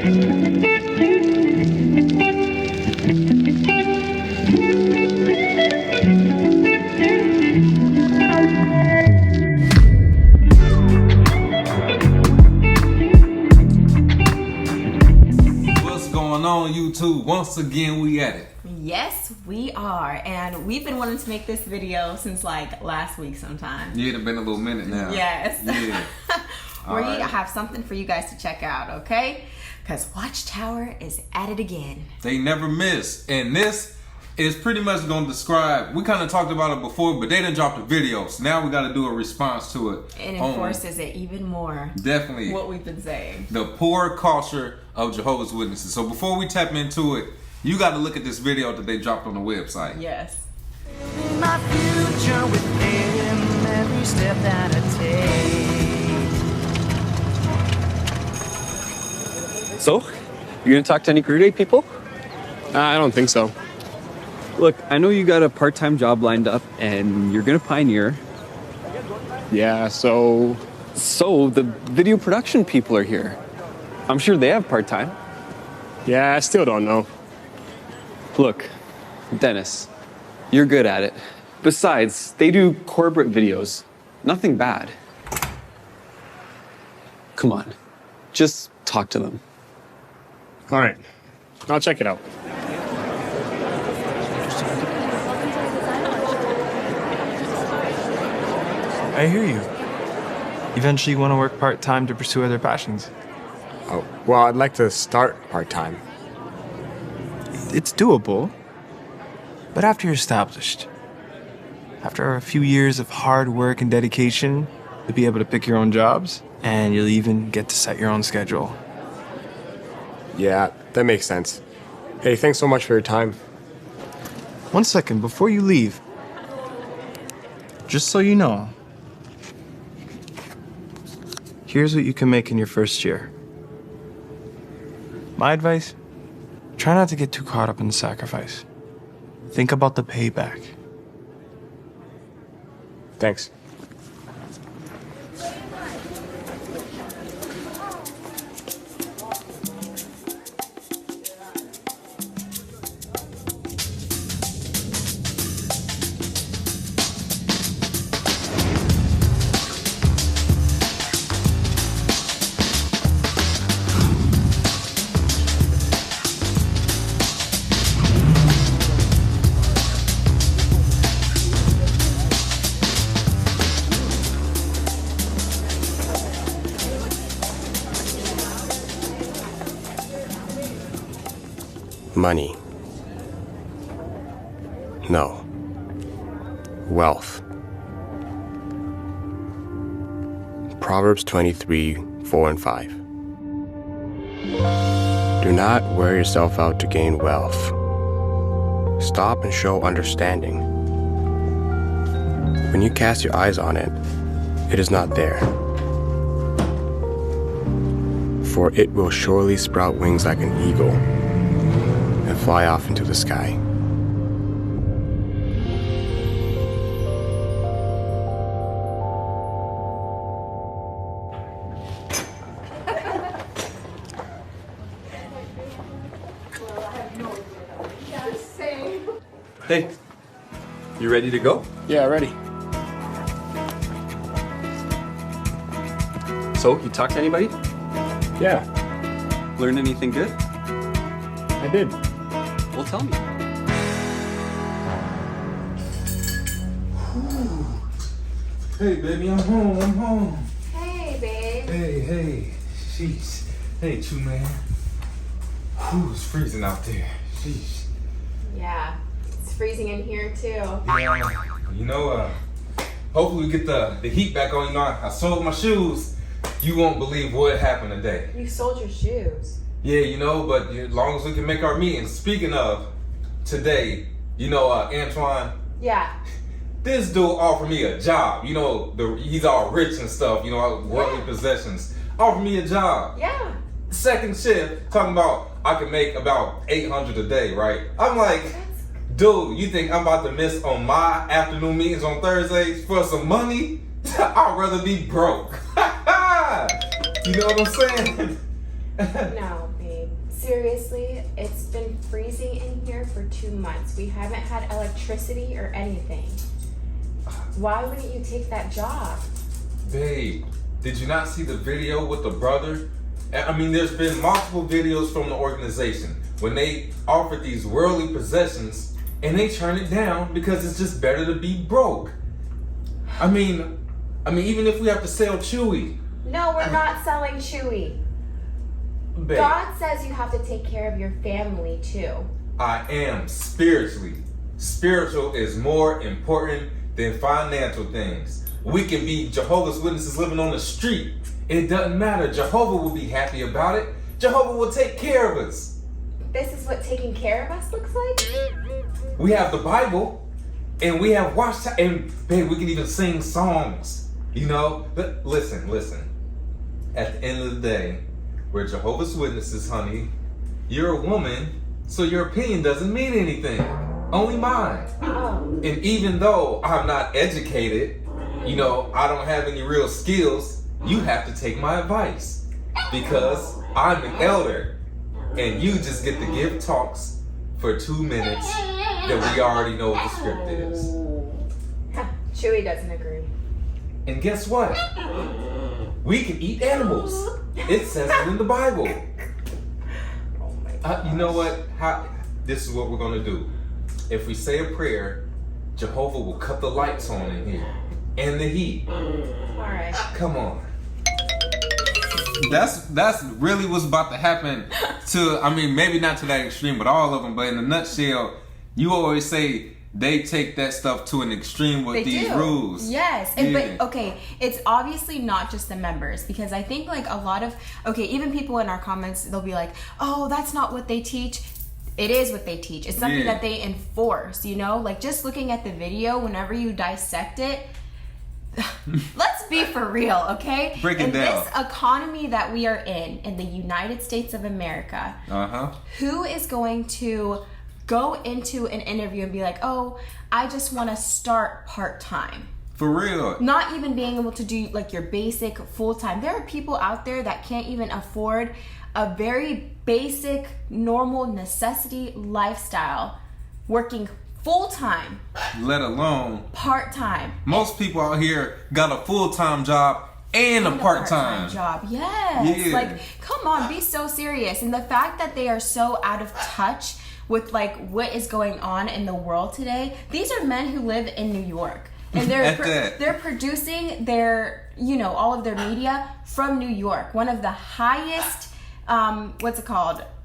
On YouTube, once again we at it. Yes, we are, and we've been wanting to make this video since like last week sometime. Yeah, it's been a little minute now. Yes. Yeah. We have something for you guys to check out, okay? Because Watchtower is at it again. They never miss, and this is pretty much going to describe, we kind of talked about it before, but they didn't drop the video, so now we got to do a response to it. It enforces it even more. Definitely. What we've been saying. The poor culture of Jehovah's Witnesses. So before we tap into it, you got to look at this video that they dropped on the website. Yes. My future with him, every step that I take. So, you gonna talk to any crew day people? I don't think so. Look, I know you got a part-time job lined up and you're gonna pioneer. Yeah, so the video production people are here. I'm sure they have part-time. yeah, I still don't know. Look, Dennis, you're good at it. Besides, they do corporate videos. Nothing bad. Come on, just talk to them. All right, I'll check it out. I hear you. Eventually you want to work part-time to pursue other passions. Oh, well, I'd like to start part-time. It's doable. But after you're established, after a few years of hard work and dedication, you'll be able to pick your own jobs, and you'll even get to set your own schedule. Yeah, that makes sense. Hey, thanks so much for your time. 1 second, before you leave, just so you know, here's what you can make in your first year. My advice, try not to get too caught up in the sacrifice. Think about the payback. Thanks. Money. No. Wealth. Proverbs 23:4-5. Do not wear yourself out to gain wealth. Stop and show understanding. When you cast your eyes on it, it is not there. For it will surely sprout wings like an eagle and fly off into the sky. Hey, you ready to go? Yeah, ready. So, you talked to anybody? Yeah, Learn anything good? I did. Well, tell me. Hey, baby, I'm home. Hey, babe. Hey, sheesh. Hey, True Man. Whew, it's freezing out there. Sheesh. Yeah, it's freezing in here too. Yeah, you know, hopefully we get the heat back on. You know, I sold my shoes. You won't believe what happened today. You sold your shoes. Yeah, you know, but as long as we can make our meetings. Speaking of today, you know, Antoine, Yeah. this dude offered me a job. You know, he's all rich and stuff, you know, worldly possessions. Offered me a job. Yeah. Second shift, talking about I can make about 800 a day, right? I'm like, dude, you think I'm about to miss on my afternoon meetings on Thursdays for some money? I'd rather be broke. You know what I'm saying? No, babe. Seriously, it's been freezing in here for 2 months. We haven't had electricity or anything. Why wouldn't you take that job? Babe, did you not see the video with the brother? I mean, there's been multiple videos from the organization when they offered these worldly possessions and they turn it down because it's just better to be broke. I mean, even if we have to sell Chewy. No, we're not selling Chewy. Babe, God says you have to take care of your family too. I am spiritually. Spiritual is more important than financial things. We can be Jehovah's Witnesses living on the street. It doesn't matter. Jehovah will be happy about it. Jehovah will take care of us. This is what taking care of us looks like? We have the Bible, and we have Watchtower, and babe, we can even sing songs. You know? But listen. At the end of the day, we're Jehovah's Witnesses, honey. You're a woman, so your opinion doesn't mean anything. Only mine. Oh. And even though I'm not educated, you know, I don't have any real skills, you have to take my advice. Because I'm an elder, and you just get to give talks for 2 minutes that we already know what the script is. Chewy doesn't agree. And guess what? We can eat animals. It says it in the Bible. Oh my God. You know what? This is what we're gonna do. If we say a prayer, Jehovah will cut the lights on in here and the heat. Alright. Come on. That's really what's about to happen to, I mean, maybe not to that extreme, but all of them. But in a nutshell, you always say they take that stuff to an extreme with these rules. Yes. And, but okay, it's obviously not just the members, because I think like a lot of, even people in our comments, they'll be like, oh, that's not what they teach. It is what they teach. It's something that they enforce, you know? Like just looking at the video, whenever you dissect it, let's be for real, okay? Break it down. This economy that we are in the United States of America, who is going to go into an interview and be like, oh, I just want to start part-time? For real. Not even being able to do like your basic full-time. There are people out there that can't even afford a very basic, normal necessity lifestyle working full-time, let alone part-time. Most people out here got a full-time job and a part-time job. Yes. Yeah. Like, come on, be so serious. And the fact that they are so out of touch with like what is going on in the world today. These are men who live in New York, and they're producing their, you know, all of their media from New York, one of the highest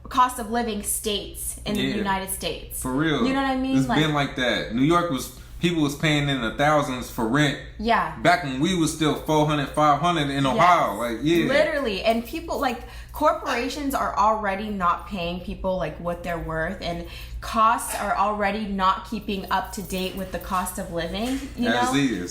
cost of living states in the United States. For real. You know what I mean? It's been like that. New York people was paying in the thousands for rent. Yeah. Back when we was still 400, 500 in Ohio. Like, literally. And people, like, corporations are already not paying people like what they're worth, and costs are already not keeping up to date with the cost of living, you know?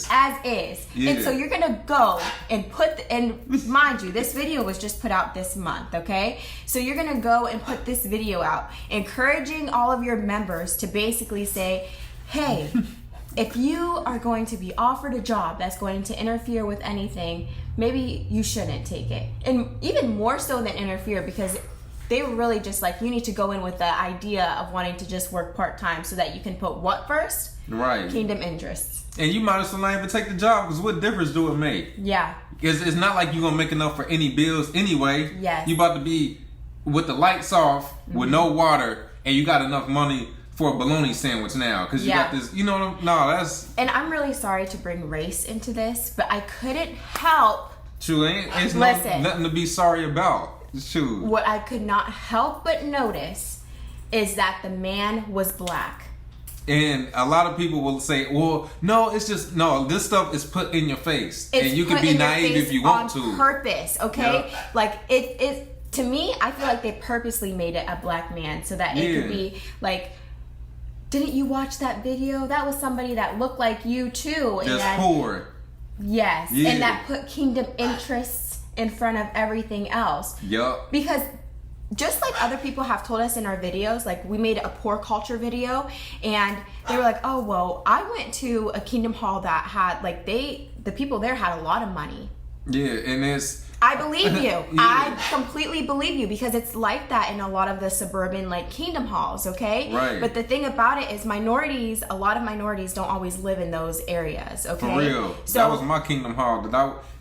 As is. Yeah. And so you're gonna go and and mind you, this video was just put out this month, okay? So you're gonna go and put this video out, encouraging all of your members to basically say, hey, if you are going to be offered a job that's going to interfere with anything, maybe you shouldn't take it. And even more so than interfere, because they were really just like, you need to go in with the idea of wanting to just work part-time so that you can put what first? Right. Kingdom interests. And you might as well not even take the job, because what difference do it make? Yeah. It's not like you're going to make enough for any bills anyway. Yes. You about to be with the lights off, with no water, and you got enough money for a bologna sandwich now, because you got this, you know, that's... And I'm really sorry to bring race into this, but I couldn't help... True, it's nothing to be sorry about. True. What I could not help but notice is that the man was black. And a lot of people will say, well, no, it's just, no, this stuff is put in your face. It's and you can be naive if you want to. On purpose, okay? Yep. Like, it to me, I feel like they purposely made it a black man so that it could be like, didn't you watch that video? That was somebody that looked like you too. Just poor. Yes. Yeah. And that put kingdom interests in front of everything else. Yup. Because just like other people have told us in our videos, like we made a poor culture video, and they were like, oh, well, I went to a kingdom hall that had, like, the people there had a lot of money. Yeah, and I believe you. I completely believe you, because it's like that in a lot of the suburban like kingdom halls, okay? Right. But the thing about it is a lot of minorities don't always live in those areas, okay? For real. So That was my kingdom hall.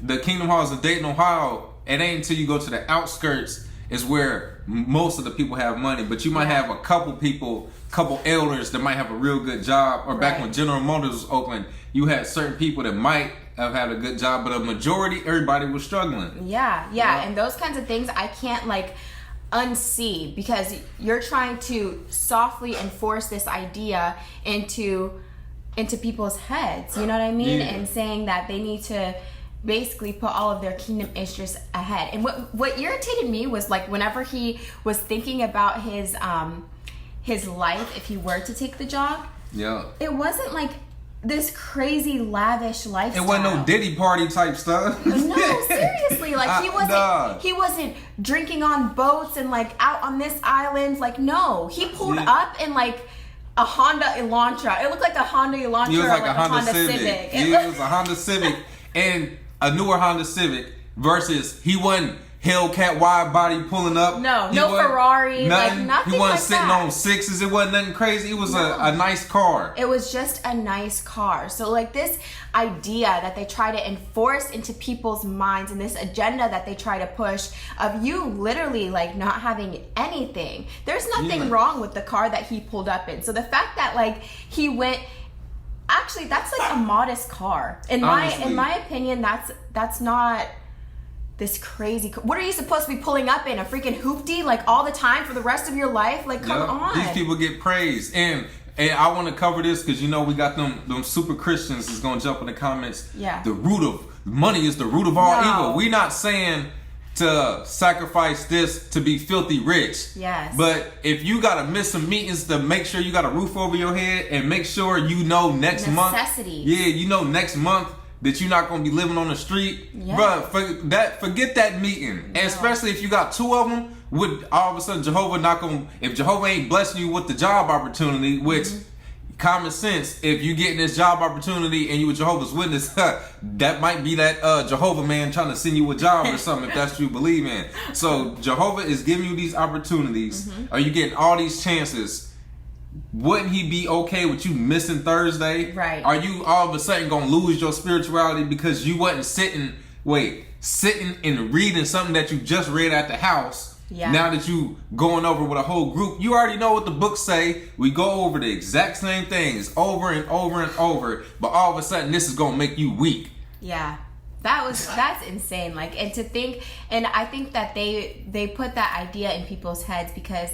The kingdom halls in Dayton, Ohio, it ain't until you go to the outskirts is where most of the people have money. But you might have a couple elders that might have a real good job. Or back when General Motors was open, you had certain people that might have had a good job, but a majority, everybody was struggling. Yeah. And those kinds of things I can't like unsee, because you're trying to softly enforce this idea into people's heads, you know what I mean? Yeah. And saying that they need to basically put all of their kingdom interests ahead. And what irritated me was like whenever he was thinking about his life if he were to take the job, it wasn't like this crazy lavish lifestyle. It wasn't no Diddy party type stuff. No, seriously, like he wasn't drinking on boats and like out on this island. Like, no, he pulled up in like a Honda Elantra. It looked like a Honda Elantra. It was like or a Honda Civic. It was a Honda Civic and a newer Honda Civic versus he wasn't Hellcat wide body pulling up. No Ferrari, like nothing. He wasn't like sitting that. on sixes. It wasn't nothing crazy. It was a nice car. It was just a nice car. So like this idea that they try to enforce into people's minds and this agenda that they try to push of you literally like not having anything. There's nothing wrong with the car that he pulled up in. So the fact that like he went, actually that's like a modest car. In my opinion, that's not this crazy. What are you supposed to be pulling up in? A freaking hoopty like all the time for the rest of your life? Like, come on. These people get praised. And I want to cover this because you know we got them super Christians is going to jump in the comments. Yeah. The root of money is the root of all evil. We're not saying to sacrifice this to be filthy rich. Yes. But if you got to miss some meetings to make sure you got a roof over your head and make sure you know next month. Yeah, you know next month that you're not gonna be living on the street, bruh. Forget that meeting, and especially if you got two of them. Would all of a sudden Jehovah not gonna? If Jehovah ain't blessing you with the job opportunity, which common sense, if you getting this job opportunity and you a Jehovah's Witness, that might be that Jehovah man trying to send you a job or something if that's what you believe in. So Jehovah is giving you these opportunities, or you getting all these chances. Wouldn't he be okay with you missing Thursday? Right. Are you all of a sudden gonna lose your spirituality because you wasn't sitting and reading something that you just read at the house? Yeah. Now that you going over with a whole group, you already know what the books say. We go over the exact same things over and over and over, but all of a sudden this is gonna make you weak. Yeah. That's insane. Like, and to think, and I think that they put that idea in people's heads because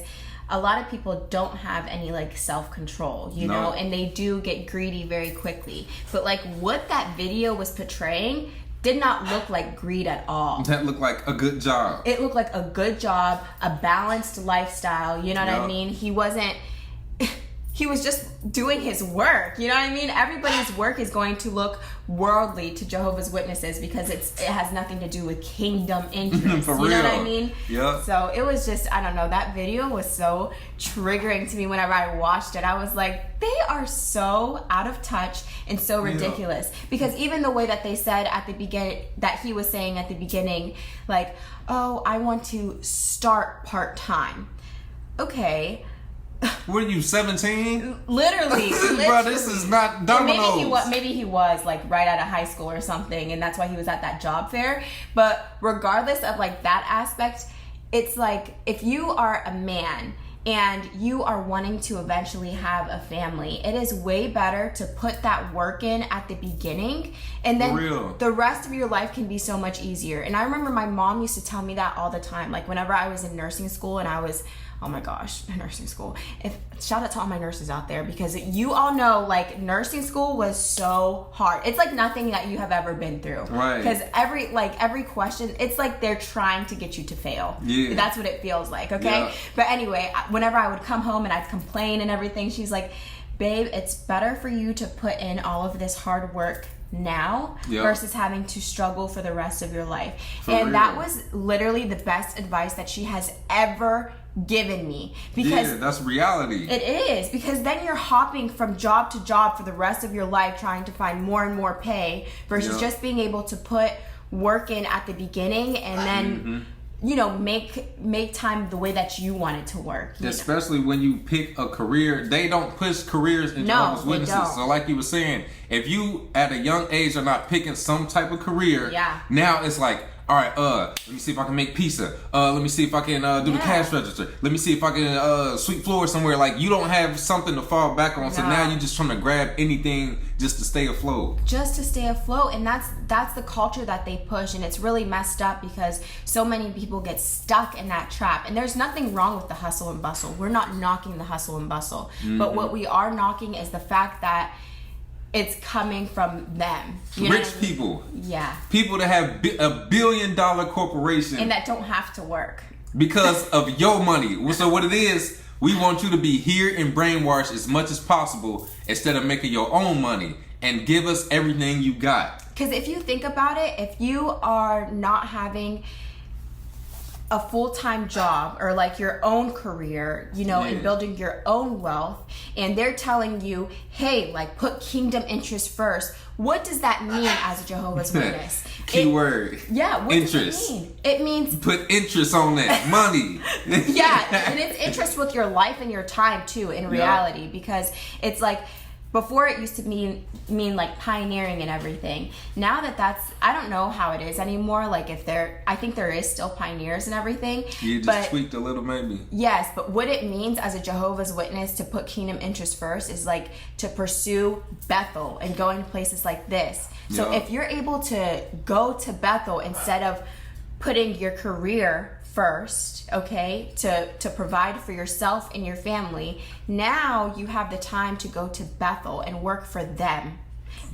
a lot of people don't have any like self-control, you know, and they do get greedy very quickly. But like what that video was portraying did not look like greed at all. That looked like a good job. It looked like a good job, a balanced lifestyle, you know what I mean? He was just doing his work, you know what I mean? Everybody's work is going to look worldly to Jehovah's Witnesses because it has nothing to do with kingdom interests. For you real. know what I mean? Yeah. So it was just, I don't know, that video was so triggering to me whenever I watched it. I was like, they are so out of touch and so ridiculous. Because even the way that they said at the beginning, that he was saying at the beginning, like, oh, I want to start part-time. Okay. What are you, 17? Literally. Bro, this is not dominoes. Maybe he was like right out of high school or something, and that's why he was at that job fair. But regardless of like that aspect, it's like if you are a man and you are wanting to eventually have a family, it is way better to put that work in at the beginning, and then the rest of your life can be so much easier. And I remember my mom used to tell me that all the time, like whenever I was in nursing school and I was, oh my gosh, nursing school. Shout out to all my nurses out there, because you all know like nursing school was so hard. It's like nothing that you have ever been through. Right. Because every question, it's like they're trying to get you to fail. Yeah. That's what it feels like, okay? Yeah. But anyway, whenever I would come home and I'd complain and everything, she's like, babe, it's better for you to put in all of this hard work now versus having to struggle for the rest of your life. That was literally the best advice that she has ever given me, because that's reality. It is, because then you're hopping from job to job for the rest of your life trying to find more and more pay versus just being able to put work in at the beginning and then you know, make time the way that you want it to work. Especially when you pick a career, they don't push careers in Jehovah's Witnesses. Don't. So like you were saying, if you at a young age are not picking some type of career, now it's like, all right, let me see if I can make pizza. Let me see if I can do the cash register. Let me see if I can sweep floors somewhere. Like, you don't have something to fall back on. So now you're just trying to grab anything just to stay afloat. Just to stay afloat. And that's the culture that they push. And it's really messed up because so many people get stuck in that trap. And there's nothing wrong with the hustle and bustle. We're not knocking the hustle and bustle. But what we are knocking is the fact that it's coming from them. Rich people. Yeah. People that have $1 billion corporation. And that don't have to work. Because of your money. So what it is, we want you to be here and brainwashed as much as possible instead of making your own money and give us everything you got. Because if you think about it, if you are not having a full-time job or like your own career, you know, and building your own wealth, and they're telling you, hey, like, put kingdom interest first. What does that mean as a Jehovah's Witness? Keyword. Yeah, what interest. does it mean? It means put interest on that money. Yeah, and it's interest with your life and your time too, in reality, because it's like, before it used to mean like pioneering and everything. Now that's, I don't know how it is anymore. Like I think there is still pioneers and everything. You just tweaked a little maybe. Yes, but what it means as a Jehovah's Witness to put kingdom interest first is like to pursue Bethel and go into places like this. So if you're able to go to Bethel instead of putting your career first, okay, to provide for yourself and your family, now you have the time to go to Bethel and work for them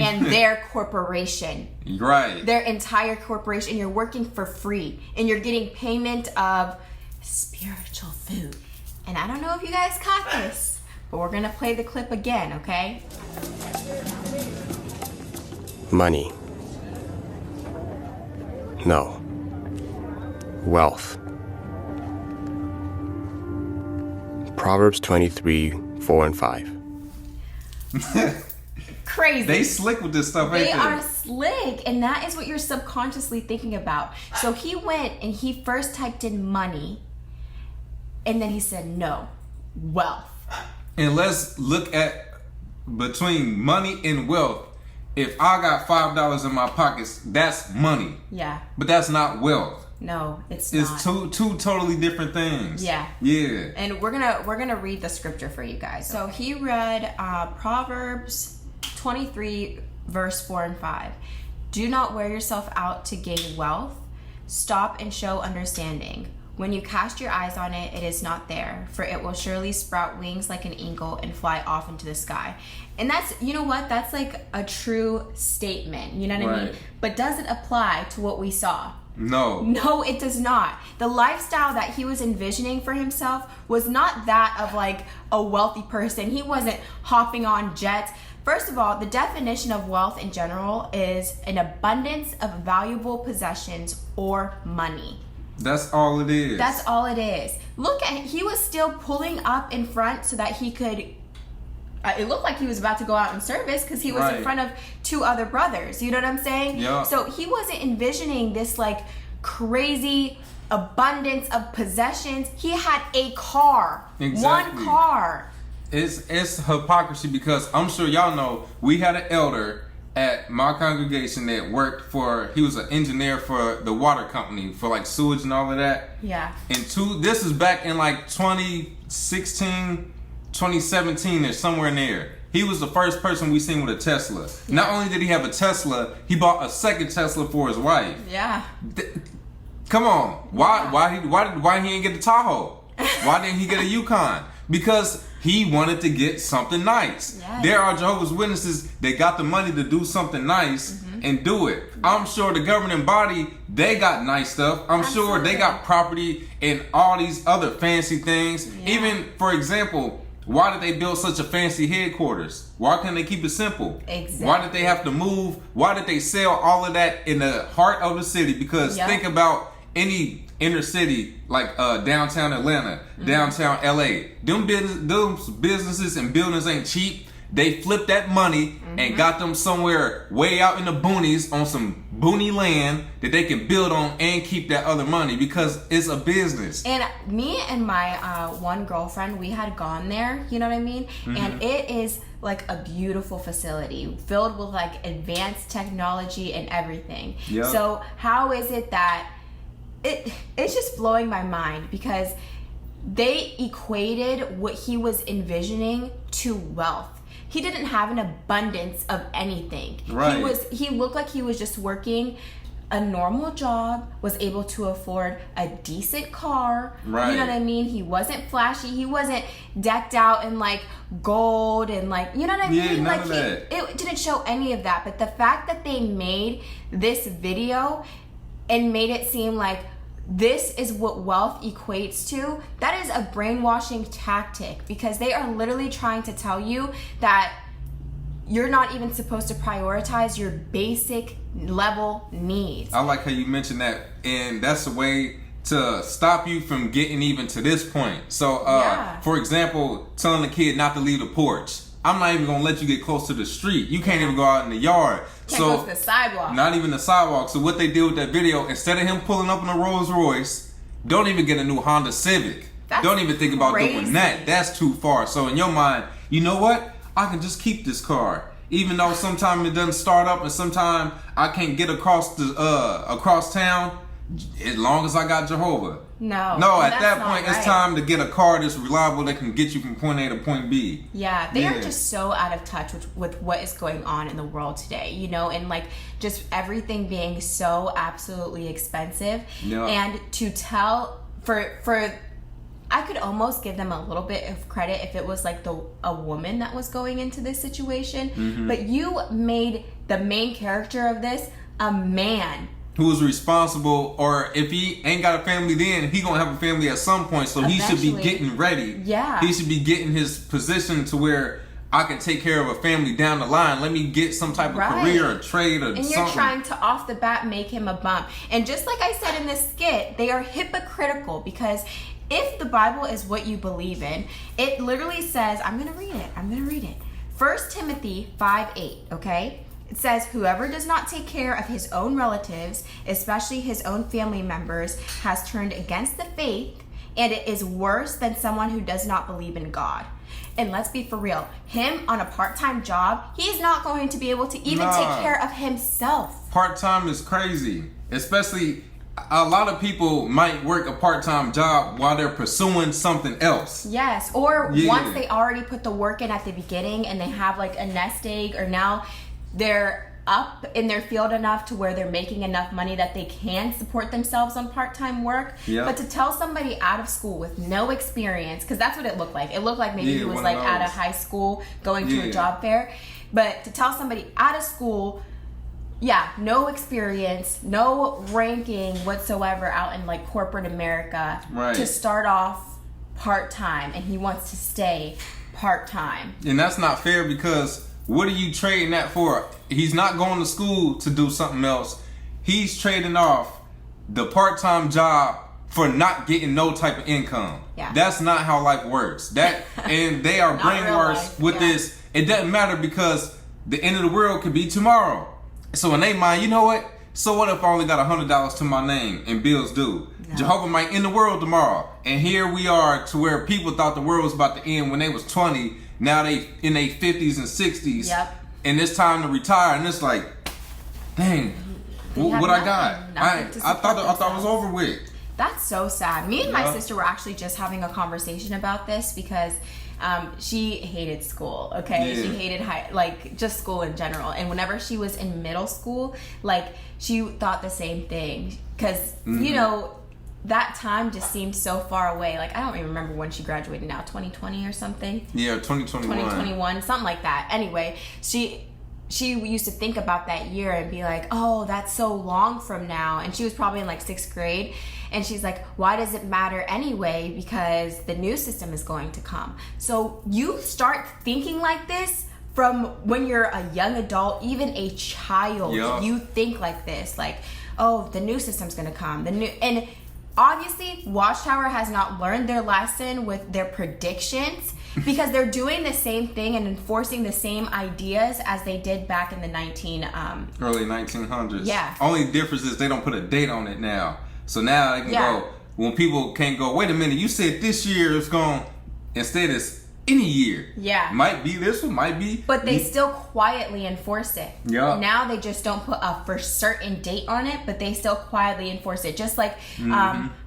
and their corporation. Right. Their entire corporation. You're working for free and you're getting payment of spiritual food. And I don't know if you guys caught this, but we're gonna play the clip again, okay? Money. No. Wealth. Proverbs 23, 4 and 5. Crazy. They slick with this stuff, ain't They are slick, and that is what you're subconsciously thinking about. So he went and he first typed in money, and then he said, no, wealth. And let's look at between money and wealth. If I got $5 in my pockets, that's money. Yeah. But that's not wealth. No, it's not. It's two totally different things. Yeah. Yeah. And we're gonna read the scripture for you guys. So he read Proverbs 23 verse 4 and 5. Do not wear yourself out to gain wealth. Stop and show understanding. When you cast your eyes on it, it is not there, for it will surely sprout wings like an eagle and fly off into the sky. And that's, you know what? That's like a true statement. You know what I mean? But does it apply to what we saw? No. No, it does not. The lifestyle that he was envisioning for himself was not that of like a wealthy person. He wasn't hopping on jets. First of all, the definition of wealth in general is an abundance of valuable possessions or money. That's all it is. That's all it is. Look at, he was still pulling up in front so that he could, it looked like he was about to go out in service because he was in front of two other brothers. You know what I'm saying? Yeah. So he wasn't envisioning this like crazy abundance of possessions. He had a car. Exactly. One car. It's hypocrisy because I'm sure y'all know we had an elder at my congregation that worked for, he was an engineer for the water company for like sewage and all of that. Yeah. And this is back in like 2016, 2017 or somewhere in there. He was the first person we seen with a Tesla. Yeah. Not only did he have a Tesla, he bought a second Tesla for his wife. Yeah. Come on. Why he didn't get the Tahoe? Why didn't he get a Yukon? Because he wanted to get something nice. Yes. There are Jehovah's Witnesses that got the money to do something nice and do it. I'm sure the governing body, they got nice stuff. I'm sure they got property and all these other fancy things. Yeah. Even, for example, why did they build such a fancy headquarters? Why can't they keep it simple? Exactly. Why did they have to move? Why did they sell all of that in the heart of the city? Because think about any inner city like downtown Atlanta, downtown LA. Them businesses and buildings ain't cheap. They flipped that money and got them somewhere way out in the boonies on some boony land that they can build on and keep that other money because it's a business. And me and my one girlfriend, we had gone there, you know what I mean? And it is like a beautiful facility filled with like advanced technology and everything. Yep. So how is it that it's just blowing my mind because they equated what he was envisioning to wealth. He didn't have an abundance of anything. Right. He looked like he was just working a normal job, was able to afford a decent car. Right. You know what I mean? He wasn't flashy. He wasn't decked out in like gold and like, you know what I Yeah, mean? none Like of that. it didn't show any of that. But the fact that they made this video and made it seem like this is what wealth equates to, that is a brainwashing tactic because they are literally trying to tell you that you're not even supposed to prioritize your basic level needs. I like how you mentioned that, and that's a way to stop you from getting even to this point. So, for example, telling the kid not to leave the porch. I'm not even gonna let you get close to the street. You can't even go out in the yard. Can't go to the sidewalk. Not even the sidewalk. So what they did with that video, instead of him pulling up in a Rolls Royce, don't even get a new Honda Civic. That's don't even think about crazy. doing that. That's too far. So in your mind, you know what? I can just keep this car. Even though sometimes it doesn't start up and sometimes I can't get across town, as long as I got Jehovah. No, at that's that not point, right. it's time to get a car that's reliable that can get you from point A to point B. Yeah, they are Yeah. just so out of touch with what is going on in the world today, you know, and like just everything being so absolutely expensive. Yeah. And to tell for I could almost give them a little bit of credit if it was like a woman that was going into this situation, but you made the main character of this a man. Who's responsible, or if he ain't got a family then, he gonna have a family at some point, so he should be Eventually. getting ready. Yeah. He should be getting his position to where I can take care of a family down the line. Let me get some type of Right. career or trade or And something. you're trying to off the bat make him a bum. And just like I said in this skit, they are hypocritical because if the Bible is what you believe in, it literally says, I'm going to read it. 1 Timothy 5:8, okay? It says, whoever does not take care of his own relatives, especially his own family members, has turned against the faith, and it is worse than someone who does not believe in God. And let's be for real, him on a part-time job, he's not going to be able to even take care of himself. Part-time is crazy. Especially, a lot of people might work a part-time job while they're pursuing something else. Yes, or Yeah. once they already put the work in at the beginning and they have like a nest egg, or now they're up in their field enough to where they're making enough money that they can support themselves on part-time work. Yeah. But to tell somebody out of school with no experience, because that's what it looked like. It looked like maybe Yeah, he was one like of out of those. high school going to Yeah. a job fair. But to tell somebody out of school, yeah, no experience, no ranking whatsoever out in like corporate America, Right. to start off part-time, and he wants to stay part-time. And that's not fair because what are you trading that for? He's not going to school to do something else. He's trading off the part-time job for not getting no type of income. Yeah. That's not how life works. That and they are Not real brainwashed life, with yeah. this. It doesn't matter because the end of the world could be tomorrow. So in their mind, you know what? So what if I only got $100 to my name and bills due? No. Jehovah might end the world tomorrow. And here we are to where people thought the world was about to end when they was 20. Now they in their 50s and 60s. Yep. And it's time to retire. And it's like, dang, They have what I got? nothing- nothing to I thought it was support over with. That's so sad. Me and my Yeah. sister were actually just having a conversation about this because she hated school, okay? Yeah. She hated just school in general. And whenever she was in middle school, like, she thought the same thing. Because, you know, that time just seemed so far away. Like, I don't even remember when she graduated now, 2020 or something? Yeah, 2021. 2021, something like that. Anyway, she used to think about that year and be like, oh, that's so long from now. And she was probably in like 6th grade. And she's like, why does it matter anyway? Because the new system is going to come. So you start thinking like this from when you're a young adult, even a child. Yeah. You think like this, like, oh, the new system's going to come. And obviously Watchtower has not learned their lesson with their predictions, because they're doing the same thing and enforcing the same ideas as they did back in the early 1900s. Yeah. Only difference is they don't put a date on it now. So now they can go, when people can't go, wait a minute, you said this year is going, instead it's any year. Yeah. Might be this one, might be. But they still quietly enforce it. Yeah. Now they just don't put a for certain date on it, but they still quietly enforce it. Just like,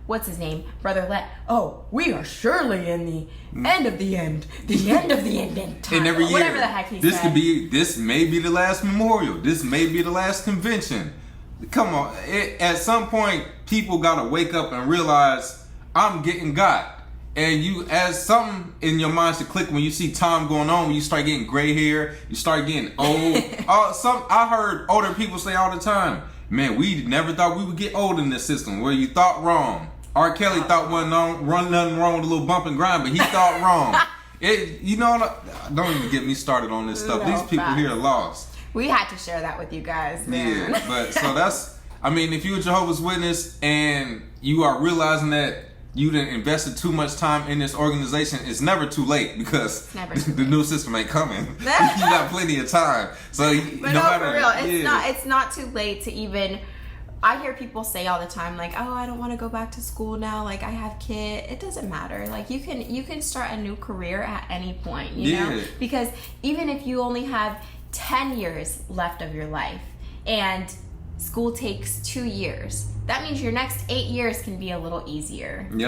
what's his name? Brother Let. Oh, we are surely in the end of the end. The end of the end time. And every year, whatever the heck he said. This may be the last memorial. This may be the last convention. Come on. At some point, people got to wake up and realize, I'm getting got. And you, as something in your mind should click when you see time going on, when you start getting gray hair, you start getting old. I heard older people say all the time, man, we never thought we would get old in this system. Well, you thought wrong. R. Kelly thought nothing wrong with a little bump and grind, but he thought wrong. Don't even get me started on this stuff. These people here are lost. We had to share that with you guys, man. Yeah, but so that's, if you're a Jehovah's Witness and you are realizing that you didn't invested too much time in this organization, it's never too late, because the new system ain't coming. You got plenty of time. So but no, for real, it's not too late to even. I hear people say all the time, like, oh, I don't want to go back to school now, like I have kids. It doesn't matter. Like you can start a new career at any point, you know? Because even if you only have 10 years left of your life and school takes 2 years, that means your next 8 years can be a little easier. Yep.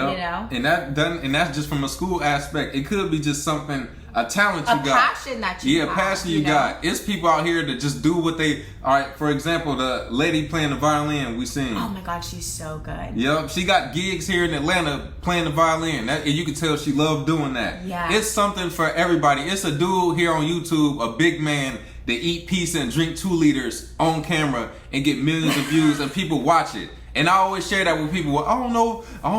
You know? And that's just from a school aspect. It could be just something, a talent you got. A passion that you got. Yeah, passion you got. It's people out here that just do what they, all right, for example, the lady playing the violin we seen. Oh my God, she's so good. Yep, she got gigs here in Atlanta playing the violin. And you can tell she loved doing that. Yeah. It's something for everybody. It's a dude here on YouTube, a big man, that eat pizza and drink 2 liters on camera and get millions of views and people watch it. And I always share that with people. Well, I don't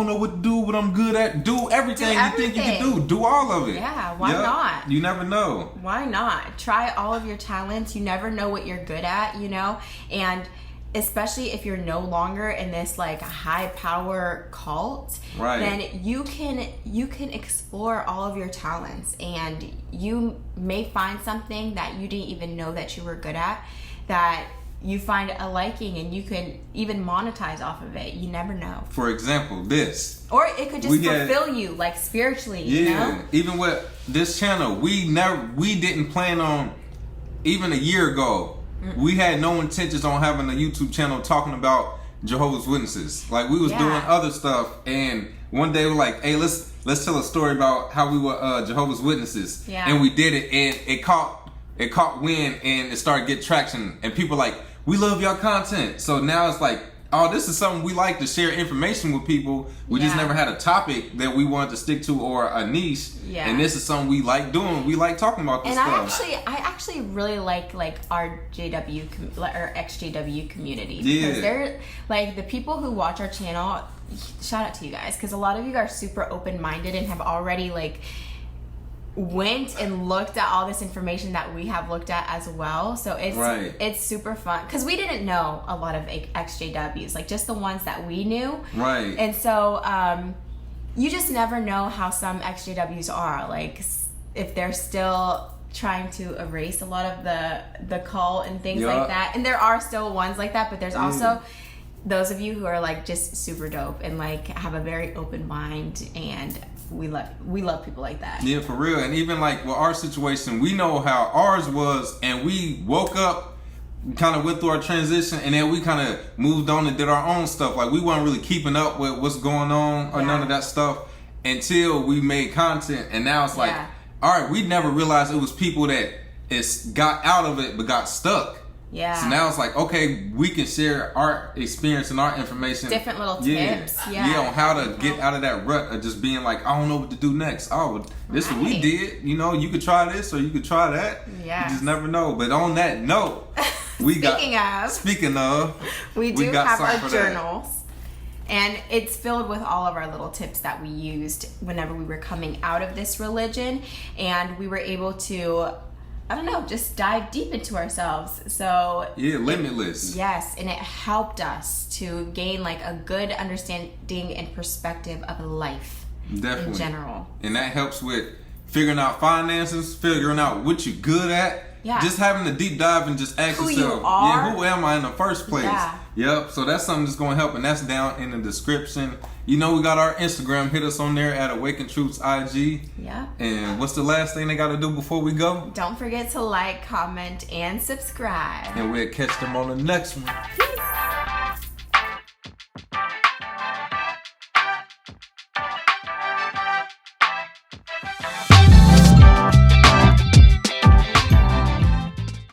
know what to do, what I'm good at. Do everything you think you can do. Do all of it. Yeah, why not? You never know. Why not? Try all of your talents. You never know what you're good at, you know? And especially if you're no longer in this like high power cult, right, then you can explore all of your talents, and you may find something that you didn't even know that you were good at, that you find a liking, and you can even monetize off of it. You never know. For example, this. Or it could just fulfill you, like spiritually, you know? Even with this channel, we didn't plan on, even a year ago, we had no intentions on having a YouTube channel talking about Jehovah's Witnesses. Like, we was doing other stuff, and one day we're like, hey, let's tell a story about how we were Jehovah's Witnesses. Yeah. And we did it, and it caught wind, and it started getting traction, and people like, we love y'all content. So now it's like, oh, this is something we like to share information with people. We just never had a topic that we wanted to stick to or a niche. Yeah. And this is something we like doing. We like talking about this stuff. And I actually really like our JW or XJW community, because they're like the people who watch our channel. Shout out to you guys, because a lot of you are super open-minded and have already like went and looked at all this information that we have looked at as well. So it's super fun, because we didn't know a lot of XJWs, like just the ones that we knew. Right. And so you just never know how some XJWs are, like if they're still trying to erase a lot of the cult and things like that. And there are still ones like that, but there's also those of you who are like just super dope and like have a very open mind, and we love people like that. Yeah, for real. And even like with our situation, we know how ours was, and we woke up, kind of went through our transition, and then we kind of moved on and did our own stuff. Like, we weren't really keeping up with what's going on or none of that stuff until we made content. And now it's like, all right, we never realized it was people that got out of it but got stuck. Yeah. So now it's like, okay, we can share our experience and our information. Different little tips. Yeah, on how to get out of that rut of just being like, I don't know what to do next. Oh, this is what we did. You know, you could try this or you could try that. Yeah. You just never know. But on that note, speaking of, we do have our journals. And it's filled with all of our little tips that we used whenever we were coming out of this religion. And we were able to I don't know, just dive deep into ourselves. So Yeah, limitless. yes, and it helped us to gain like a good understanding and perspective of life Definitely. in general. And that helps with figuring out finances, figuring out what you're good at. Yeah. Just having a deep dive and just ask Who you yourself, are. who am I in the first place? Yeah. Yep. So that's something that's going to help, and that's down in the description. You know, we got our Instagram. Hit us on there at Awaken Truths IG. Yeah. And what's the last thing they got to do before we go? Don't forget to like, comment, and subscribe. And we'll catch them on the next one. Peace.